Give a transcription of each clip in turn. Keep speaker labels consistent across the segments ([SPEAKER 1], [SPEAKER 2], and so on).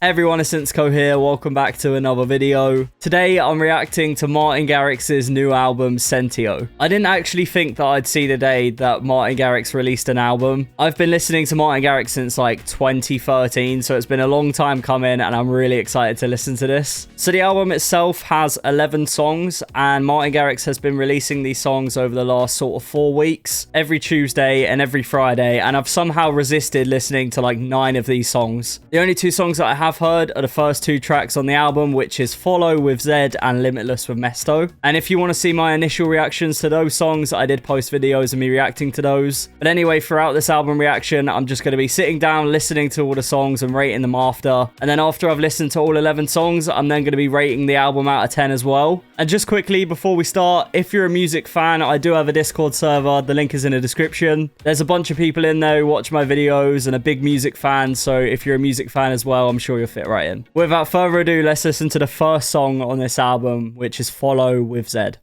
[SPEAKER 1] Hey everyone, it's Insko here. Welcome back to another video. Today I'm reacting to Martin Garrix's new album, Sentio. I didn't actually think that I'd see the day that Martin Garrix released an album. I've been listening to Martin Garrix since like 2013, so it's been a long time coming and I'm really excited to listen to this. So the album itself has 11 songs and Martin Garrix has been releasing these songs over the last sort of 4 weeks, every Tuesday and every Friday, and I've somehow resisted listening to like 9 of these songs. The only 2 songs that I have heard are the first 2 tracks on the album, which is Follow with Zed and Limitless with Mesto. And if you want to see my initial reactions to those songs, I did post videos of me reacting to those. But anyway, throughout this album reaction, I'm just going to be sitting down, listening to all the songs and rating them after. And then after I've listened to all 11 songs, I'm then going to be rating the album out of 10 as well. And just quickly before we start, if you're a music fan, I do have a Discord server. The link is in the description. There's a bunch of people in there who watch my videos and a big music fan. So if you're a music fan as well, I'm sure you'll fit right in. Without further ado, let's listen to the first song on this album, which is Follow with Zed.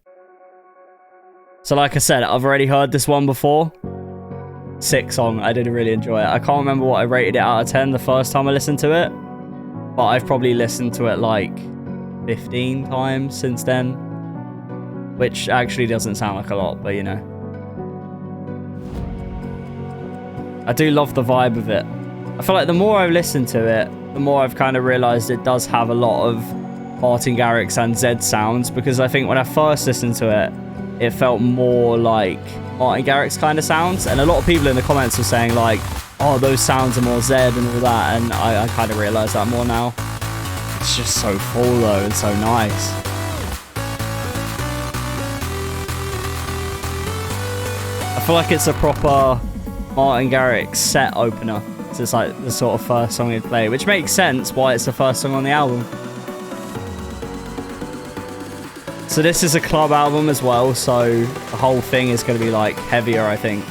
[SPEAKER 1] So like I said, I've already heard this one before. Sick song. I did really enjoy it. I can't remember what I rated it out of 10 the first time I listened to it, but I've probably listened to it like 15 times since then, which actually doesn't sound like a lot, but you know. I do love the vibe of it. I feel like the more I've listened to it, the more I've kind of realized it does have a lot of Martin Garrix and Zed sounds, because I think when I first listened to it, it felt more like Martin Garrix kind of sounds, and a lot of people in the comments were saying like, oh, those sounds are more Zed and all that, and I kind of realized that more now. It's just so full though, and so nice. I feel like it's a proper Martin Garrix set opener. So it's like the sort of first song he'd play, which makes sense why it's the first song on the album. So this is a club album as well, so the whole thing is going to be like heavier, I think.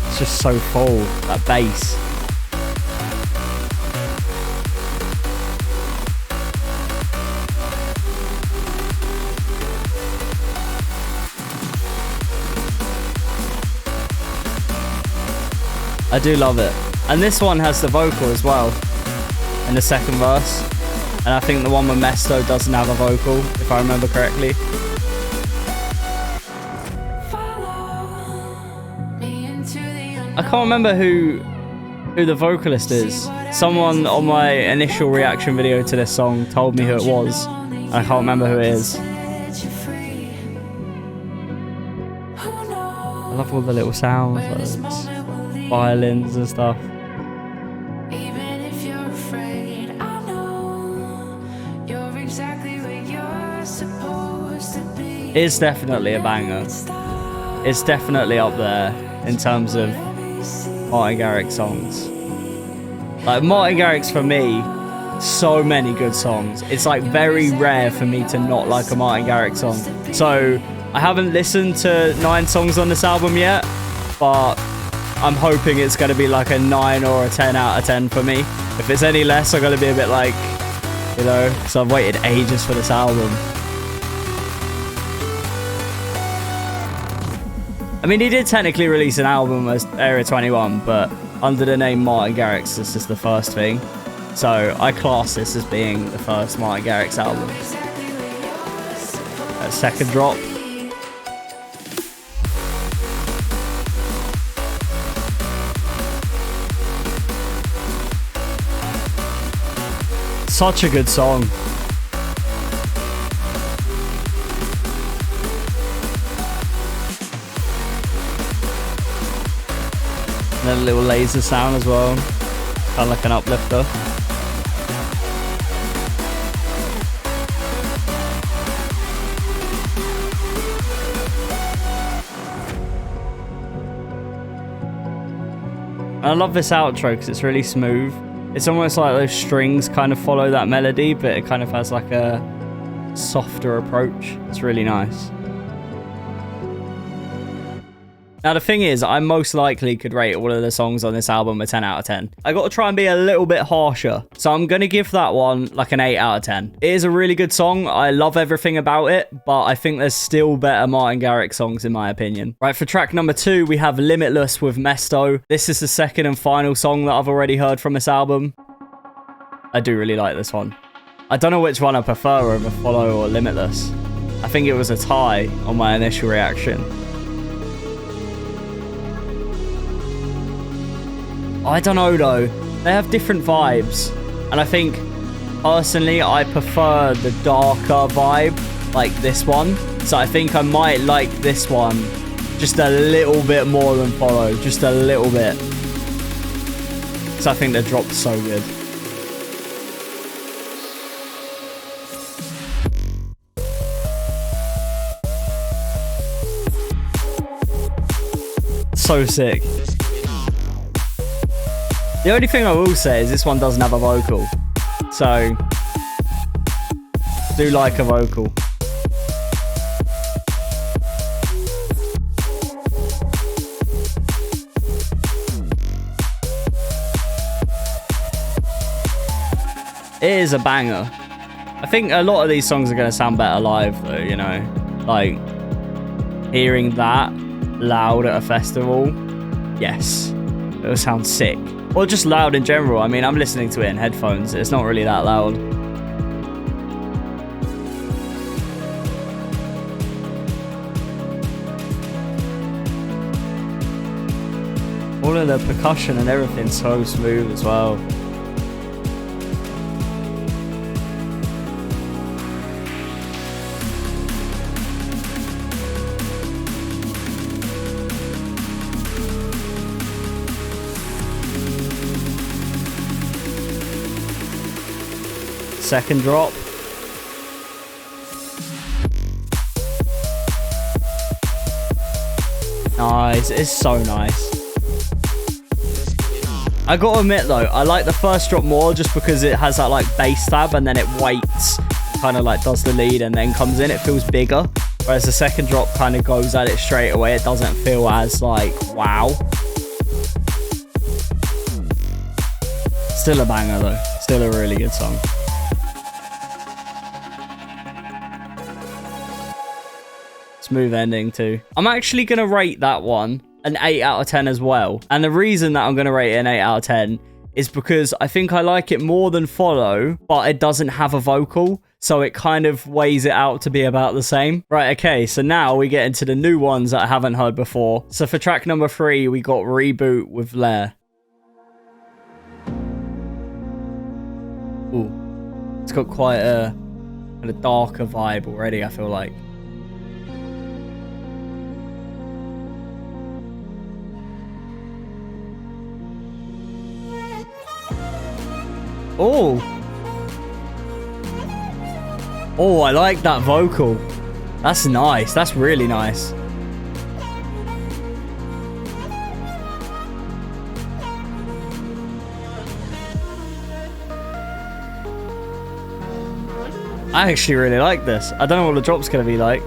[SPEAKER 1] It's just so full, that bass. I do love it. And this one has the vocal as well in the second verse. And I think the one with Mesto doesn't have a vocal, if I remember correctly. I can't remember who the vocalist is. Someone on my initial reaction video to this song told me who it was. And I can't remember who it is. I love all the little sounds, like this. Violins and stuff. It's definitely a banger. It's definitely up there in terms of Martin Garrix songs. Like Martin Garrix, for me, so many good songs. It's like very rare for me to not like a Martin Garrix song. So I haven't listened to 9 songs on this album yet, but I'm hoping it's going to be like a 9 or a 10 out of 10 for me. If it's any less, I'm going to be a bit like, you know, because I've waited ages for this album. I mean, he did technically release an album as Area 21, but under the name Martin Garrix, this is the first thing. So I class this as being the first Martin Garrix album. That second drop. Such a good song. And then a little laser sound as well. Kind of like an uplifter. And I love this outro because it's really smooth. It's almost like those strings kind of follow that melody, but it kind of has like a softer approach. It's really nice. Now, the thing is, I most likely could rate all of the songs on this album a 10 out of 10. I got to try and be a little bit harsher. So I'm going to give that one like an 8 out of 10. It is a really good song. I love everything about it, but I think there's still better Martin Garrix songs in my opinion. Right, for track number 2, we have Limitless with Mesto. This is the second and final song that I've already heard from this album. I do really like this one. I don't know which one I prefer over Follow or Limitless. I think it was a tie on my initial reaction. I don't know though. They have different vibes. And I think, personally, I prefer the darker vibe, like this one. So I think I might like this one just a little bit more than Follow. Just a little bit. Because I think the drop's so good. So sick. The only thing I will say is this one doesn't have a vocal. So, do like a vocal. It is a banger. I think a lot of these songs are going to sound better live though, you know. Like, hearing that loud at a festival, yes, it'll sound sick. Or just loud in general. I mean, I'm listening to it in headphones. It's not really that loud. All of the percussion and everything's so smooth as well. Second drop. Nice, it's so nice. I gotta admit though, I like the first drop more just because it has that like bass tab and then it waits, kind of like does the lead and then comes in. It feels bigger. Whereas the second drop kind of goes at it straight away. It doesn't feel as like, wow. Still a banger though. Still a really good song. Smooth ending too. I'm actually going to rate that one an 8 out of 10 as well. And the reason that I'm going to rate it an 8 out of 10 is because I think I like it more than Follow, but it doesn't have a vocal. So it kind of weighs it out to be about the same. Right, okay, so now we get into the new ones that I haven't heard before. So for track number 3, we got Reboot with Lair. Ooh, it's got quite a kind of darker vibe already, I feel like. Oh. Oh, I like that vocal. That's nice. That's really nice. I actually really like this. I don't know what the drop's going to be like.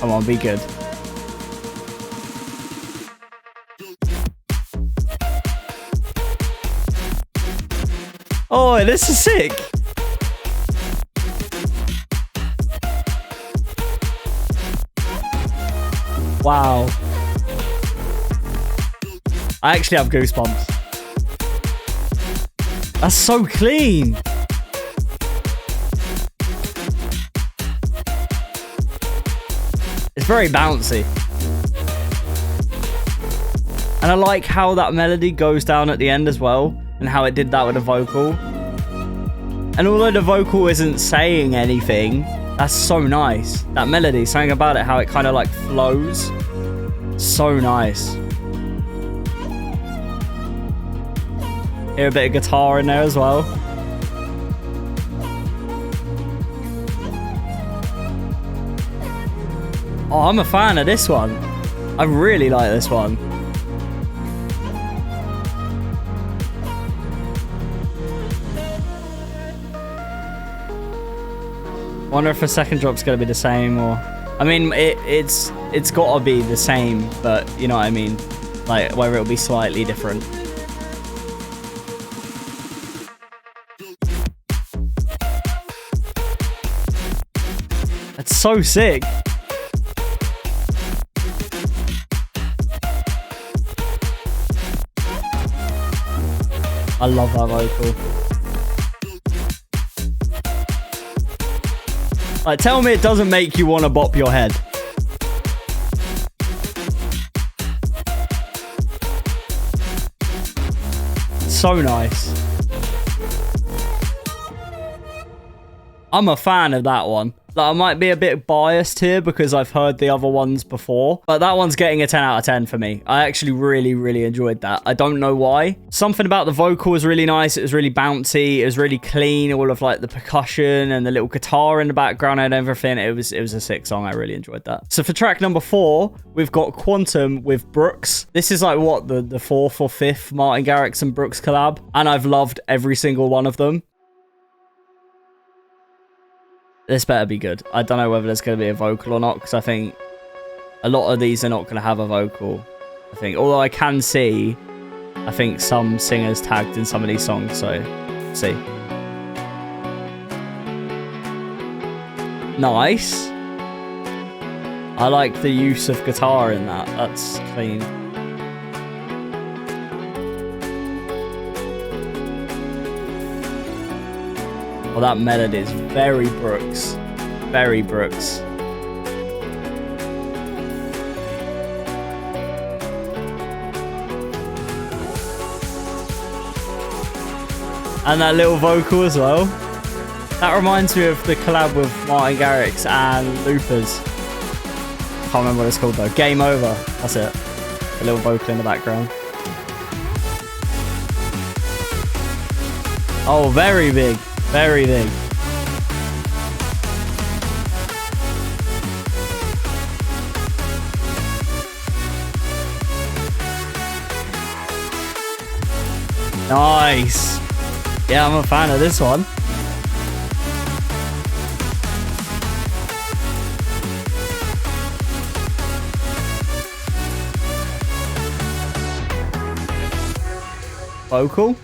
[SPEAKER 1] Come on, be good. Oh, this is sick. Wow. I actually have goosebumps. That's so clean. It's very bouncy. And I like how that melody goes down at the end as well. And how it did that with the vocal. And although the vocal isn't saying anything, that's so nice. That melody, something about it, how it kind of like flows. So nice. Hear a bit of guitar in there as well. Oh, I'm a fan of this one. I really like this one. Wonder if the second drop's gonna be the same, or I mean, it's gotta be the same, but you know what I mean, like whether it'll be slightly different. That's so sick. I love that vocal. Like, tell me it doesn't make you want to bop your head. So nice. I'm a fan of that one. Like, I might be a bit biased here because I've heard the other ones before, but that one's getting a 10 out of 10 for me. I actually really, really enjoyed that. I don't know why. Something about the vocal was really nice. It was really bouncy. It was really clean. All of like the percussion and the little guitar in the background and everything. It was a sick song. I really enjoyed that. So for track number 4, we've got Quantum with Brooks. This is like what, the 4th or 5th Martin Garrix and Brooks collab, and I've loved every single one of them. This better be good. I don't know whether there's going to be a vocal or not, because I think a lot of these are not going to have a vocal. I think, although I can see, I think some singers tagged in some of these songs, so see. Nice. I like the use of guitar in that. That's clean. Well, that melody is very Brooks. Very Brooks. And that little vocal as well. That reminds me of the collab with Martin Garrix and Loopers. Can't remember what it's called though. Game Over. That's it. A little vocal in the background. Oh, very big. Very big. Nice. Yeah, I'm a fan of this one. Vocal?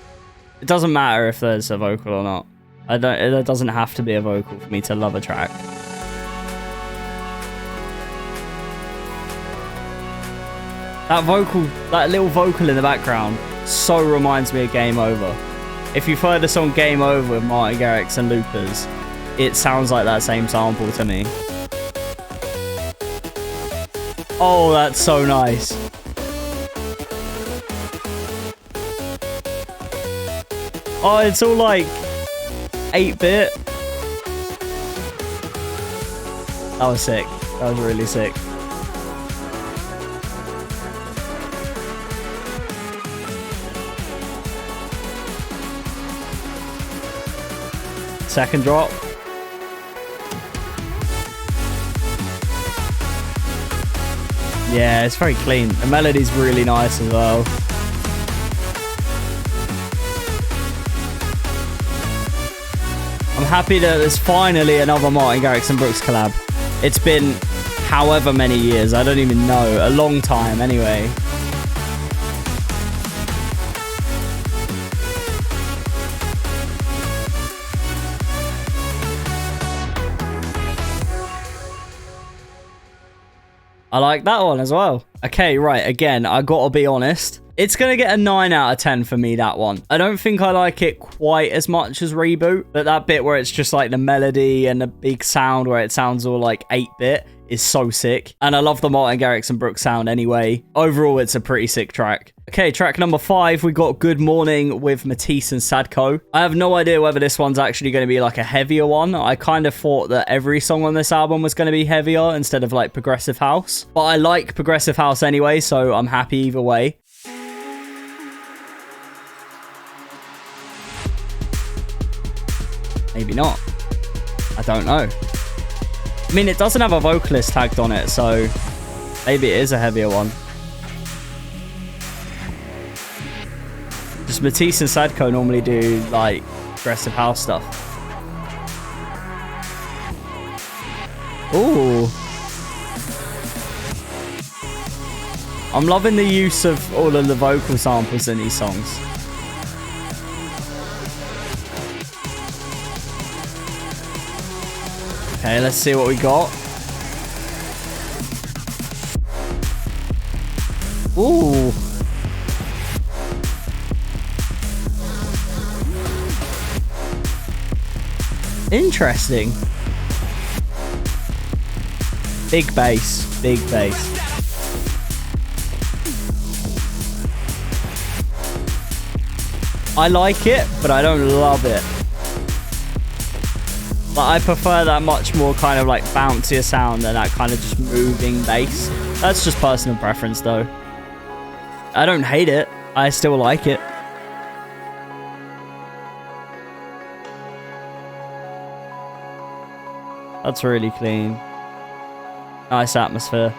[SPEAKER 1] It doesn't matter if there's a vocal or not. It doesn't have to be a vocal for me to love a track. That vocal, that little vocal in the background, so reminds me of Game Over. If you've heard the song Game Over with Martin Garrix and Loopers, it sounds like that same sample to me. Oh, that's so nice. Oh, it's all like 8-bit. That was sick. That was really sick. Second drop. Yeah, it's very clean. The melody's really nice as well. I'm happy that there's finally another Martin Garrix and Brooks collab. It's been however many years, I don't even know, a long time anyway. I like that one as well. Okay, right, again, I gotta be honest. It's going to get a 9 out of 10 for me, that one. I don't think I like it quite as much as Reboot, but that bit where it's just like the melody and the big sound where it sounds all like 8-bit is so sick. And I love the Martin Garrix and Brooks sound anyway. Overall, it's a pretty sick track. Okay, track number 5, we got Good Morning with Matisse and Sadko. I have no idea whether this one's actually going to be like a heavier one. I kind of thought that every song on this album was going to be heavier instead of like progressive house. But I like progressive house anyway, so I'm happy either way. Maybe not. I don't know. I mean, it doesn't have a vocalist tagged on it, so maybe it is a heavier one. Just Matisse and Sadko normally do, like, progressive house stuff. Ooh. I'm loving the use of all of the vocal samples in these songs. Okay, let's see what we got. Ooh. Interesting. Big bass, big bass. I like it, but I don't love it. But I prefer that much more kind of like bouncier sound than that kind of just moving bass. That's just personal preference though. I don't hate it. I still like it. That's really clean. Nice atmosphere.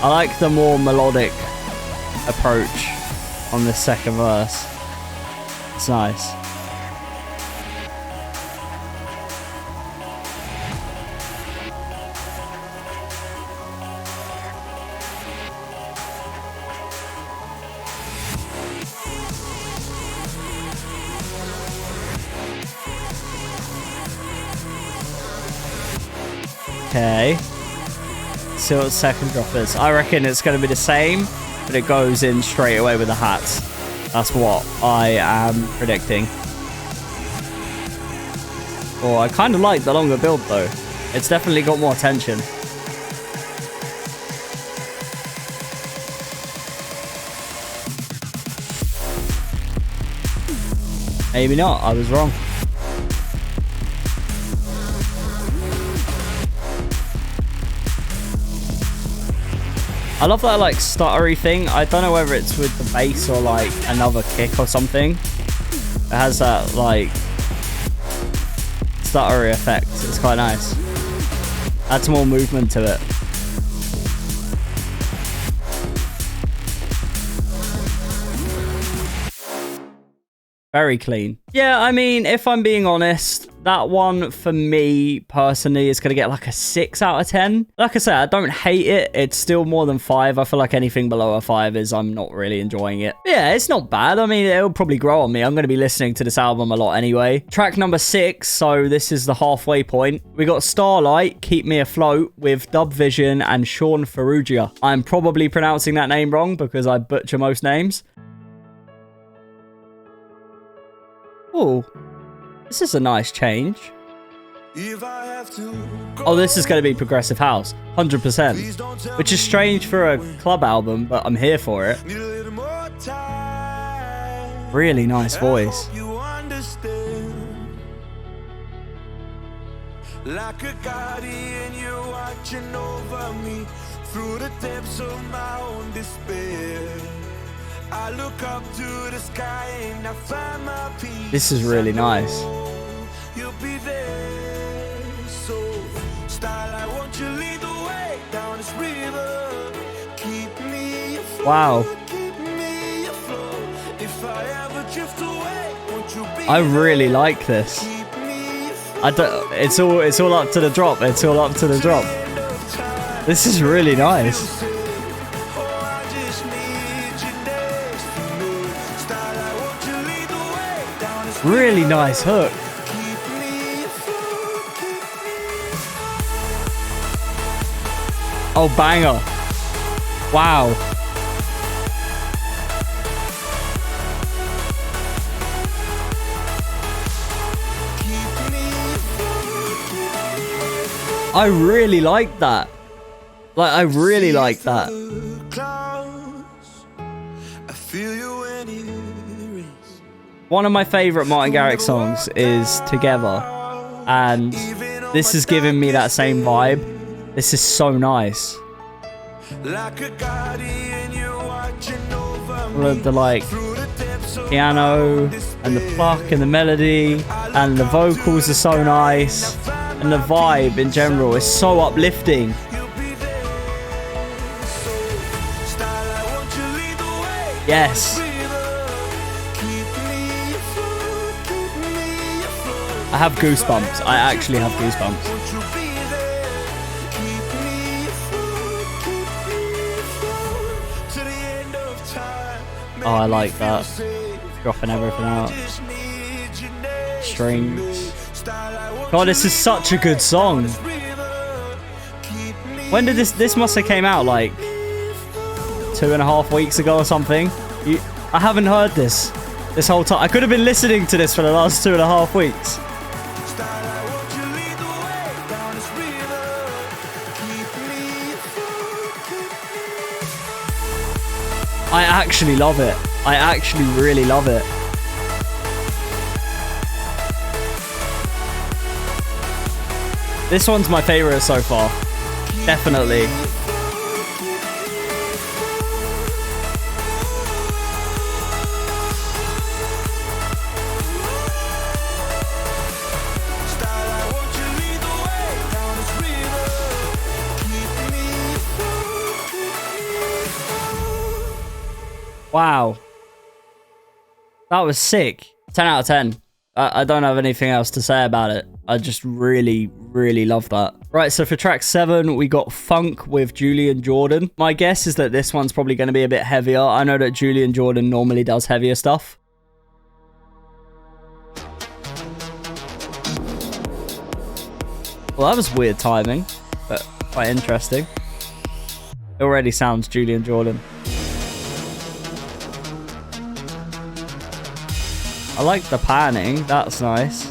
[SPEAKER 1] I like the more melodic approach on this second verse. It's nice. Okay. See what the second drop is. I reckon it's going to be the same, but it goes in straight away with the hats. That's what I am predicting. Oh, I kind of like the longer build though. It's definitely got more tension. Maybe not. I was wrong. I love that like stuttery thing. I don't know whether it's with the bass or like another kick or something. It has that like stuttery effect. It's quite nice. Adds more movement to it. Very clean. Yeah, I mean, if I'm being honest, that one for me personally is going to get like a 6 out of 10. Like I said, I don't hate it. It's still more than 5. I feel like anything below a 5 is I'm not really enjoying it. Yeah, it's not bad. I mean, it'll probably grow on me. I'm going to be listening to this album a lot anyway. Track number 6. So this is the halfway point. We got Starlight, Keep Me Afloat with Dub Vision and Sean Ferrugia. I'm probably pronouncing that name wrong because I butcher most names. Oh, this is a nice change. Oh, this is going to be progressive house, 100%. Which is strange for a club album, but I'm here for it. Really nice voice. Like a guardian, you're watching over me through the depths of my own despair. I look up to the sky and I find my peace. This is really nice. You'll be there. So, Starlight, won't you lead the way down this river? Keep me afloat. Wow. Keep me afloat. If I ever drift away, won't you be I really like this. I don't. It's all up to the drop. It's all up to the drop. This is really nice. Really nice hook. Oh, banger. Wow. I really like that. Like, I really like that. One of my favorite Martin Garrix songs is Together, and this is giving me that same vibe. This is so nice. All of the like piano and the pluck and the melody and the vocals are so nice, and the vibe in general is so uplifting. Yes. I have goosebumps. I actually have goosebumps. Oh, I like that. Dropping everything out. Strings. God, this is such a good song. When did this must have came out like 2.5 weeks ago or something. I haven't heard this whole time. I could have been listening to this for the last 2.5 weeks. I actually love it. I actually really love it. This one's my favorite so far. Definitely. Wow. That was sick. 10 out of 10. I don't have anything else to say about it. I just really, really love that. Right, so for track 7, we got Funk with Julian Jordan. My guess is that this one's probably going to be a bit heavier. I know that Julian Jordan normally does heavier stuff. Well, that was weird timing, but quite interesting. It already sounds Julian Jordan. I like the panning, that's nice.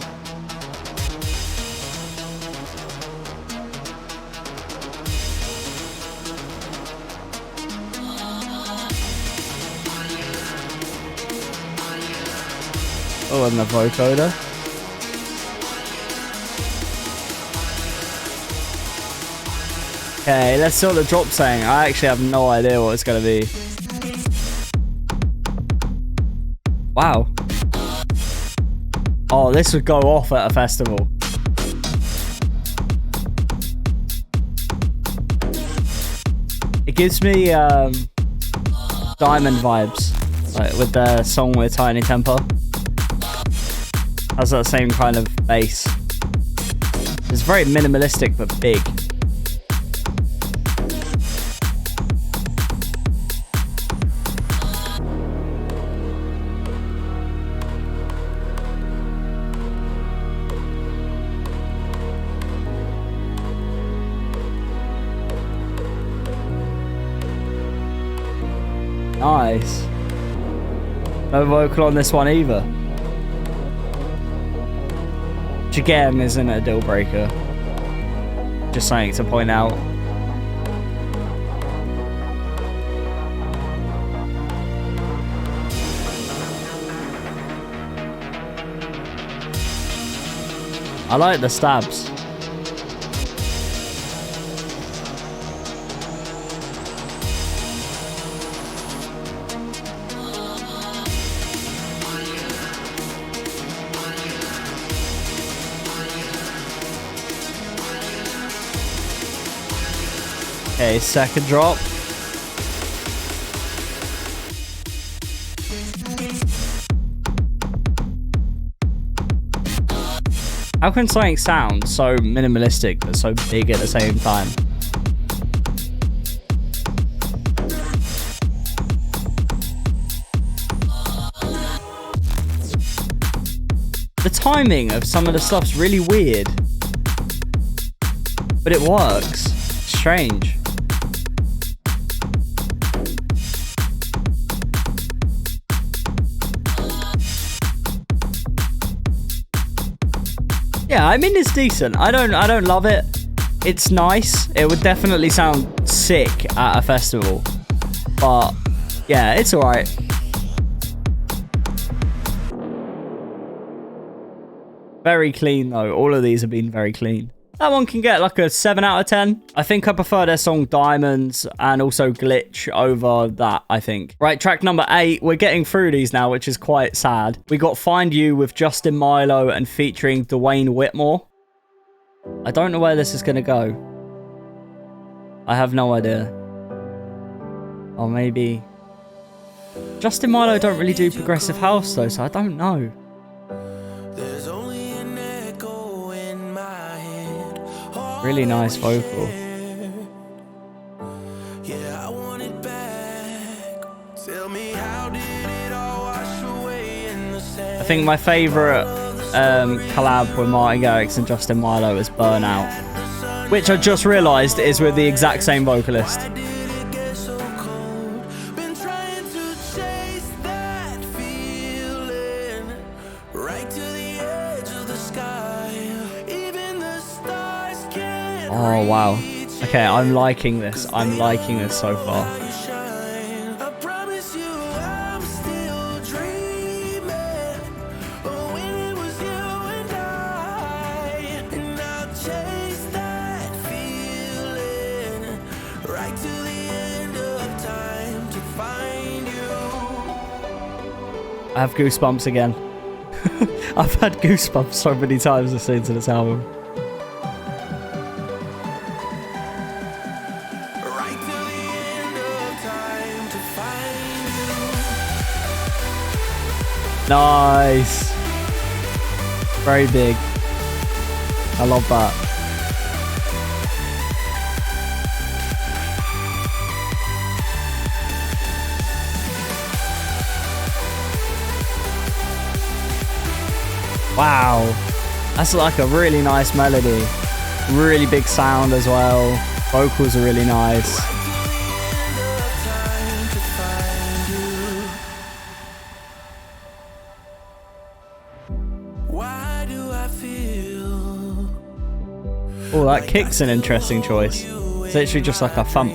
[SPEAKER 1] Oh, and the vocoder. Okay, let's see what the drop's saying. I actually have no idea what it's gonna be. Wow. Oh, this would go off at a festival. It gives me Diamond vibes, like with the song with Tiny Temper. Has that same kind of bass. It's very minimalistic but big. Nice. No vocal on this one either. Which again isn't a deal breaker. Just something to point out. I like the stabs. Okay, second drop. How can something sound so minimalistic but so big at the same time? The timing of some of the stuff's really weird, but it works. Strange. Yeah, I mean it's decent. I don't love it. It's nice. It would definitely sound sick at a festival. But yeah, it's alright. Very clean though. All of these have been very clean. That one can get like a 7 out of 10. I think I prefer their song Diamonds and also Glitch over that, I think. Right, track number 8. We're getting through these now, which is quite sad. We got Find You with Justin Milo and featuring Dwayne Whitmore. I don't know where this is going to go. I have no idea. Or maybe... Justin Milo don't really do progressive house though, so I don't know. Really nice vocal. I think my favourite collab with Martin Garrix and Justin Milo is Burnout, which I just realised is with the exact same vocalist. Oh wow. Okay, I'm liking this. I'm liking this so far. I have goosebumps again. I've had goosebumps so many times listening to this album. Nice. Very big. I love that. Wow. That's like a really nice melody. Really big sound as well. Vocals are really nice. Oh, that kick's an interesting choice. It's literally just like a thump.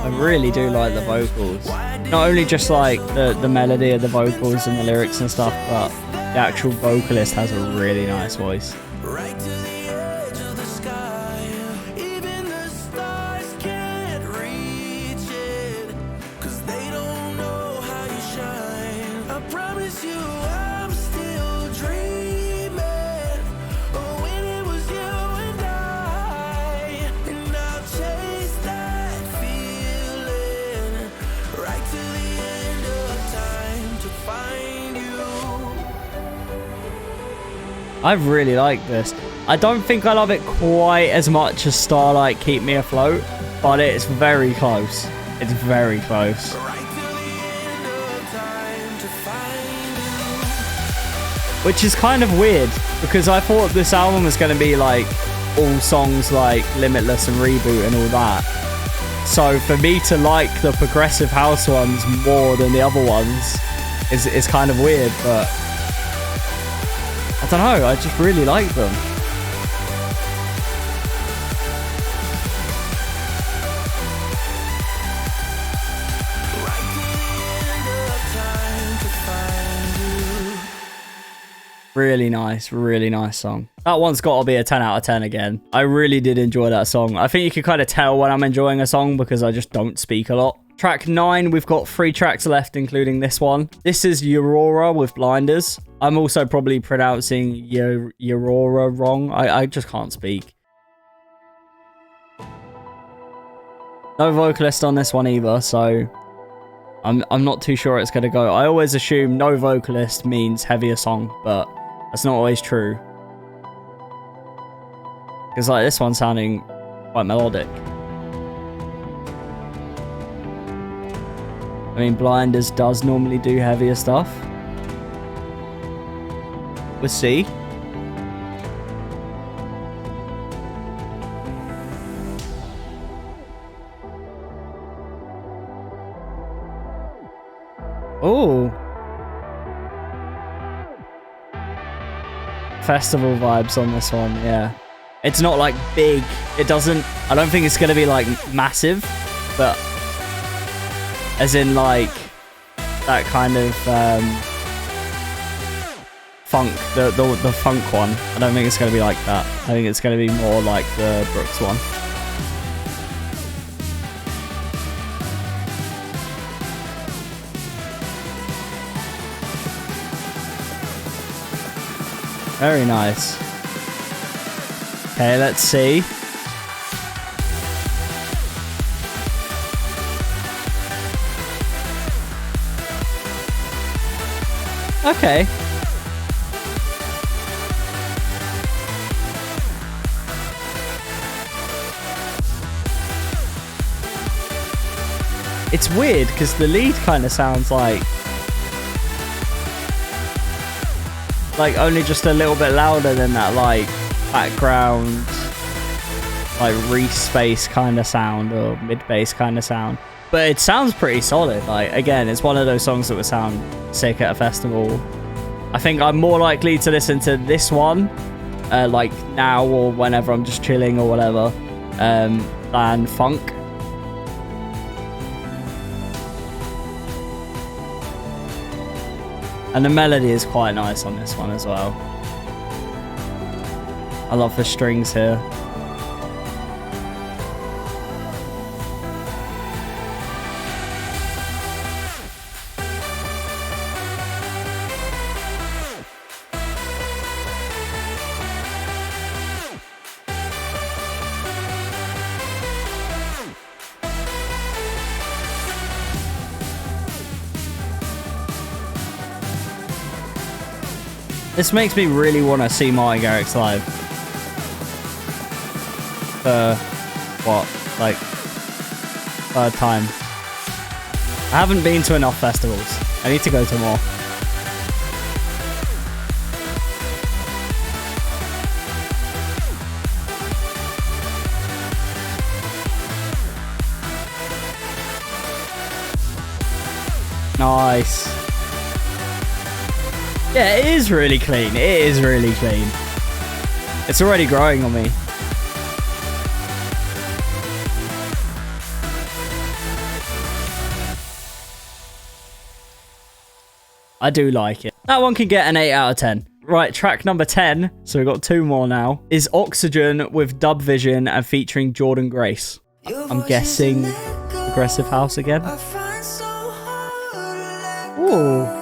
[SPEAKER 1] I really do like the vocals. Not only just like the melody of the vocals and the lyrics and stuff, but the actual vocalist has a really nice voice. I really like this. I don't think I love it quite as much as Starlight Keep Me Afloat, but it's very close. It's very close. Which is kind of weird, because I thought this album was going to be like all songs like Limitless and Reboot and all that. So for me to like the progressive house ones more than the other ones is kind of weird, but I don't know, I just really like them. Really nice song. That one's got to be a 10 out of 10 again. I really did enjoy that song. I think you can kind of tell when I'm enjoying a song because I just don't speak a lot. Track 9, we've got 3 tracks left, including this one. This is Aurora with Blinders. I'm also probably pronouncing Aurora wrong. I just can't speak. No vocalist on this one either, so I'm not too sure it's going to go. I always assume no vocalist means heavier song, but that's not always true. Because like this one's sounding quite melodic. I mean, Blinders does normally do heavier stuff. We'll see. Oh. Festival vibes on this one, yeah. It's not like big. It doesn't, I don't think it's going to be like massive, but as in like that kind of funk, the funk one. I don't think it's going to be like that. I think it's going to be more like the Brooks one. Very nice. Okay, let's see. Okay. It's weird because the lead kind of sounds like only just a little bit louder than that like background like Reese bass kind of sound or mid bass kind of sound. But it sounds pretty solid. Like, again, it's one of those songs that would sound sick at a festival. I think I'm more likely to listen to this one, like now or whenever I'm just chilling or whatever, than funk. And the melody is quite nice on this one as well. I love the strings here. This makes me really want to see Martin Garrix live. What? Like, third time. I haven't been to enough festivals. I need to go to more. Nice. Yeah, it is really clean. It is really clean. It's already growing on me. I do like it. That one can get an 8 out of 10. Right, track number 10, so we've got 2 more now, is Oxygen with Dub Vision and featuring Jordan Grace. I'm guessing Progressive House again. Ooh.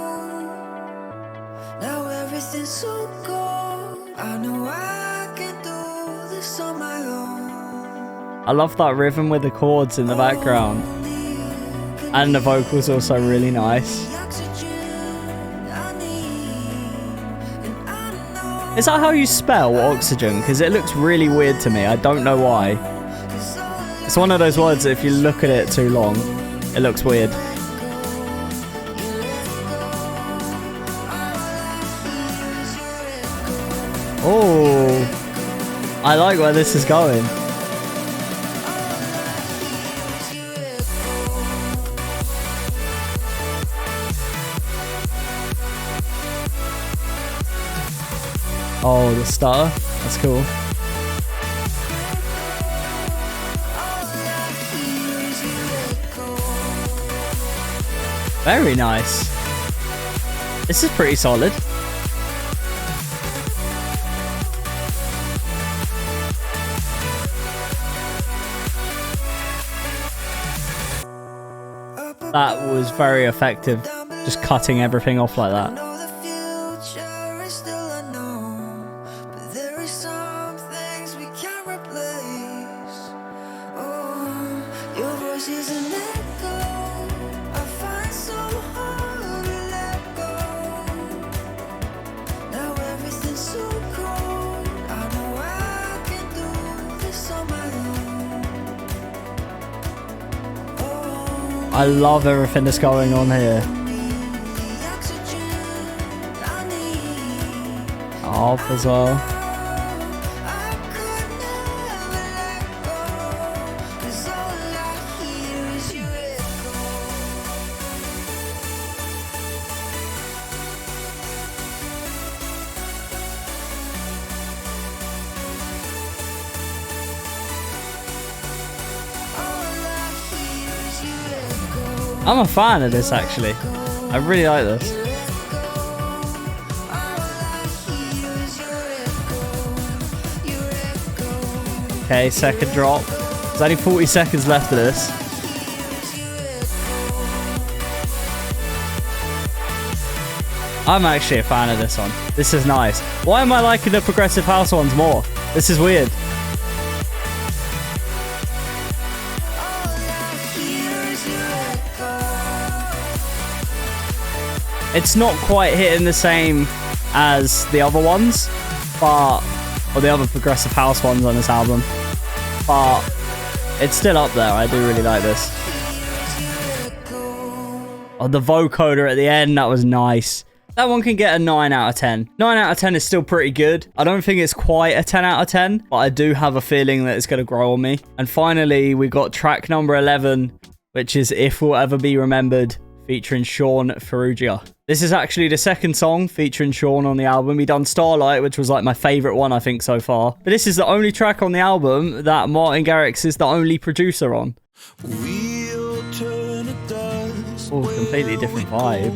[SPEAKER 1] I love that rhythm with the chords in the background. And the vocals also really nice. Is that how you spell oxygen? Because it looks really weird to me. I don't know why. It's one of those words that if you look at it too long, it looks weird. Oh, I like where this is going. Oh, the stutter. That's cool. Very nice. This is pretty solid. That was very effective, just cutting everything off like that. I love everything that's going on here. Off as well. I'm a fan of this actually. I really like this. Okay, second drop. There's only 40 seconds left of this. I'm actually a fan of this one. This is nice. Why am I liking the progressive house ones more? This is weird. It's not quite hitting the same as the other ones, or the other progressive house ones on this album, but it's still up there. I do really like this. Oh, the vocoder at the end, that was nice. That one can get a 9 out of 10. 9 out of 10 is still pretty good. I don't think it's quite a 10 out of 10, but I do have a feeling that it's going to grow on me. And finally, we got track number 11, which is If We'll Ever Be Remembered, featuring Sean Ferrugia. This is actually the second song featuring Sean on the album. He done Starlight, which was like my favorite one, I think, so far. But this is the only track on the album that Martin Garrix is the only producer on. Oh, completely different vibe.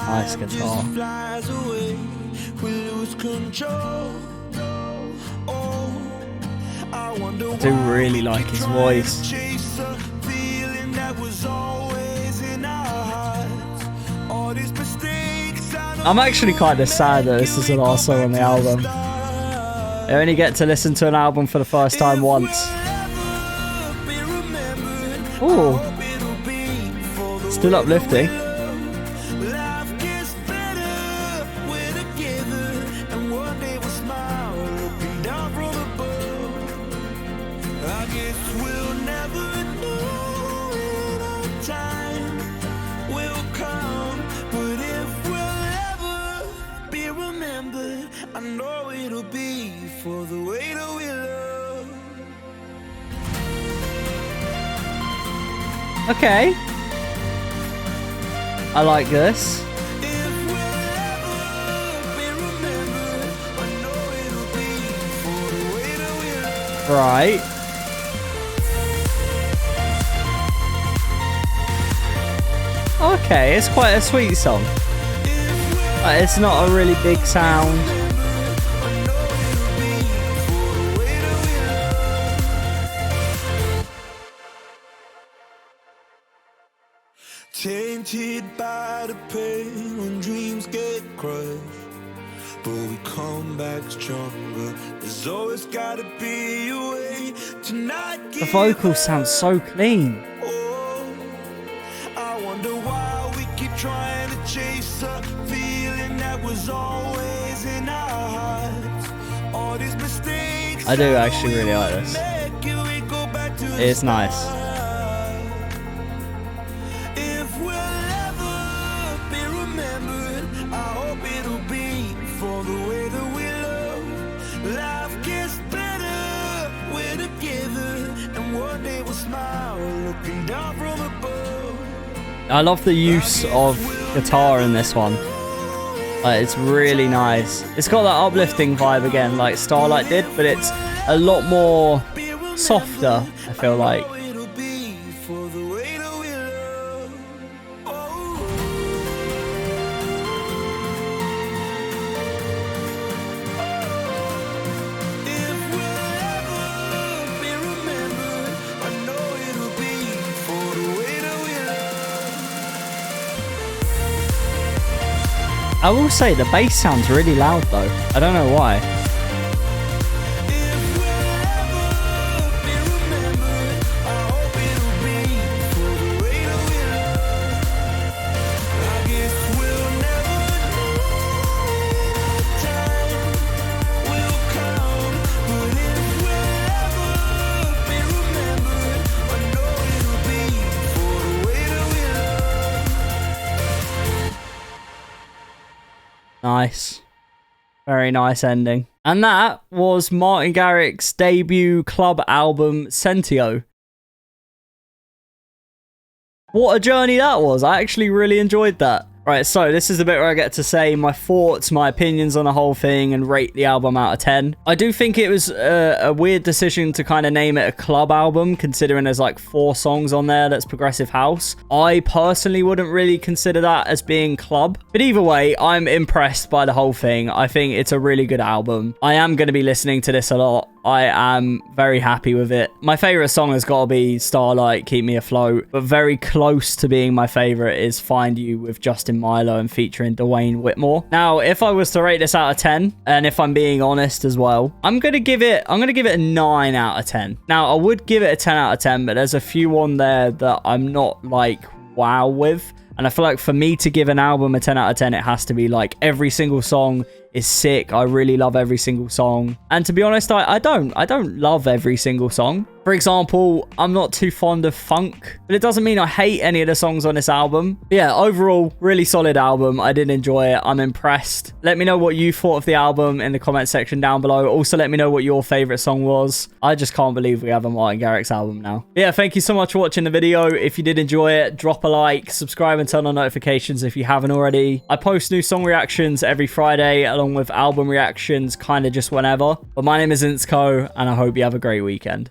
[SPEAKER 1] Nice guitar. I do really like his voice. I'm actually kind of sad that this is the last song on the album. I only get to listen to an album for the first time once. Ooh. Still uplifting.
[SPEAKER 2] I know it'll be for the way that we love.
[SPEAKER 1] Okay. I like this. Right. Okay, it's quite a sweet song. It's not a really big sound.
[SPEAKER 2] Tainted by the pain when dreams get crushed, but we come back stronger. There's always gotta be a way to not get.
[SPEAKER 1] The vocals sound so clean.
[SPEAKER 2] I wonder why we keep trying to chase a feeling that was always in our hearts. All these mistakes.
[SPEAKER 1] I do actually really like this. It's nice.
[SPEAKER 2] If we'll ever be remembered, I hope it'll be for the way that we love. Life gets better, we're together, and one day we'll smile looking down from above.
[SPEAKER 1] I love the use of guitar in this one. It's really nice. It's got that uplifting vibe again, like Starlight did, but it's a lot more softer, I feel like. I will say the bass sounds really loud though. I don't know why. Nice. Very nice ending. And that was Martin Garrix's debut club album, Sentio. What a journey that was. I actually really enjoyed that. Right, so this is the bit where I get to say my thoughts, my opinions on the whole thing, and rate the album out of 10. I do think it was a weird decision to kind of name it a club album, considering there's like 4 songs on there that's progressive house. I personally wouldn't really consider that as being club. But either way, I'm impressed by the whole thing. I think it's a really good album. I am going to be listening to this a lot. I am very happy with it. My favorite song has got to be Starlight, Keep Me Afloat, but very close to being my favorite is Find You with Justin Milo and featuring Dwayne Whitmore. Now, if I was to rate this out of 10, and if I'm being honest as well, I'm gonna give it a 9 out of 10. Now, I would give it a 10 out of 10, but there's a few on there that I'm not like wow with. And I feel like for me to give an album a 10 out of 10, it has to be like every single song is sick. I really love every single song. And to be honest, I don't love every single song. For example, I'm not too fond of funk, but it doesn't mean I hate any of the songs on this album. But yeah, overall, really solid album. I did enjoy it. I'm impressed. Let me know what you thought of the album in the comment section down below. Also, let me know what your favorite song was. I just can't believe we have a Martin Garrix album now. But yeah, thank you so much for watching the video. If you did enjoy it, drop a like, subscribe and turn on notifications if you haven't already. I post new song reactions every Friday along with album reactions kind of just whenever. But my name is Insko and I hope you have a great weekend.